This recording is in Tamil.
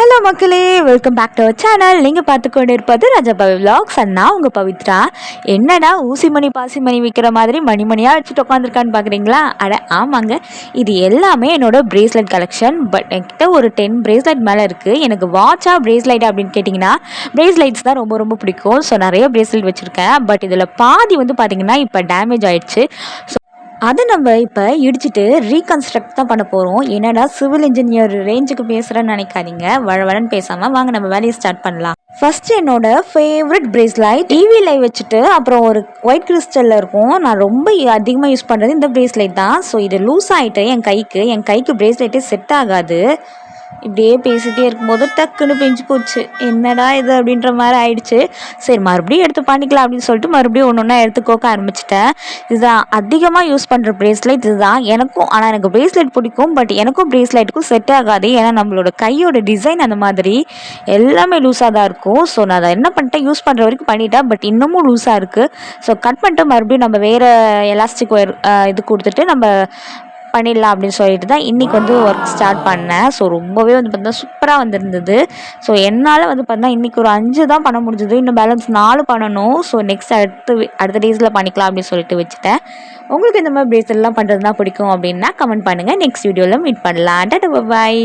ஹலோ மக்களே, welcome back to our channel. நீங்கள் பார்த்து கொண்டு இருப்பது ராஜாபாவி விலாக்ஸ். நான் உங்கள் பவித்ரா. என்னடா ஊசி மணி பாசி மணி விற்கிற மாதிரி மணியாக வச்சுட்டு உட்காந்துருக்கான்னு பார்க்குறீங்களா? ஆமாங்க, இது எல்லாமே என்னோட பிரேஸ்லெட் கலெக்ஷன். பட் என்கிட்ட ஒரு 10 பிரேஸ்லெட் மேலே இருக்குது. எனக்கு வாட்சா பிரேஸ்லைட் அப்படின்னு கேட்டிங்கன்னா பிரேஸ்லைட்ஸ் தான் ரொம்ப ரொம்ப பிடிக்கும். ஸோ நிறைய பிரேஸ்லெட் வச்சுருக்கேன். பட் இதில் பாதி வந்து பார்த்திங்கன்னா இப்போ டேமேஜ் ஆகிடுச்சு. ஸோ அதை நம்ம இப்போ இடிச்சிட்டு ரீகன்ஸ்ட்ரக்ட் தான் பண்ண போகிறோம். என்னடா சிவில் இன்ஜினியர் ரேஞ்சுக்கு பேசுகிறேன்னு நினைக்காதீங்க. வளன்னு பேசாமல் வாங்க நம்ம வேலையை ஸ்டார்ட் பண்ணலாம். ஃபஸ்ட்டு என்னோட ஃபேவரட் பிரேஸ்லைட் டிவி லைவ் வச்சுட்டு அப்புறம் ஒரு ஒயிட் கிறிஸ்டலில் இருக்கும். நான் ரொம்ப அதிகமாக யூஸ் பண்ணுறது இந்த பிரேஸ்லைட் தான். ஸோ இது லூஸ் ஆகிட்டு என் கைக்கு பிரேஸ்லைட்டே செட் ஆகாது. இப்படியே பேசிகிட்டே இருக்கும்போது டக்குன்னு பிஞ்சு போச்சு. என்னடா இது அப்படின்ற மாதிரி ஆயிடுச்சு. சரி, மறுபடியும் எடுத்து பண்ணிக்கலாம் அப்படின்னு சொல்லிட்டு மறுபடியும் ஒன்று ஒன்றா எடுத்து கோக்க ஆரம்பிச்சிட்டேன். இதுதான் அதிகமாக யூஸ் பண்ணுற பிரேஸ்லைட் இதுதான் எனக்கும். ஆனால் எனக்கு பிரேஸ்லைட் பிடிக்கும். பட் எனக்கும் பிரேஸ்லைட்டுக்கும் செட் ஆகாது. ஏன்னா நம்மளோட கையோட டிசைன் அந்த மாதிரி எல்லாமே லூஸாக தான் இருக்கும். ஸோ நான் அதை என்ன பண்ணிட்டேன், யூஸ் பண்ணுற வரைக்கும் பண்ணிட்டேன். பட் இன்னமும் லூஸாக இருக்குது. ஸோ கட் பண்ணிட்டு மறுபடியும் நம்ம வேறு எலாஸ்டிக் ஒயர் இது கொடுத்துட்டு நம்ம பண்ணிடலாம் அப்படின்னு சொல்லிட்டு தான் இன்றைக்கி வந்து ஒர்க் ஸ்டார்ட் பண்ணேன். ஸோ ரொம்பவே வந்து பார்த்தீங்கன்னா சூப்பராக வந்துருந்தது. ஸோ என்னால் வந்து பார்த்தீங்கன்னா இன்றைக்கி ஒரு 5 தான் பண்ண முடிஞ்சது. இன்னும் பேலன்ஸ் 4 பண்ணணும். ஸோ நெக்ஸ்ட் அடுத்த டேஸில் பண்ணிக்கலாம் அப்படின்னு சொல்லிட்டு வச்சுட்டேன். உங்களுக்கு இந்த மாதிரி பிரேஸ்லெட்லாம் பண்ணுறது தான் பிடிக்கும் அப்படின்னா கமெண்ட் பண்ணுங்கள். நெக்ஸ்ட் வீடியோவில் மீட் பண்ணலாம். டாடா, பை.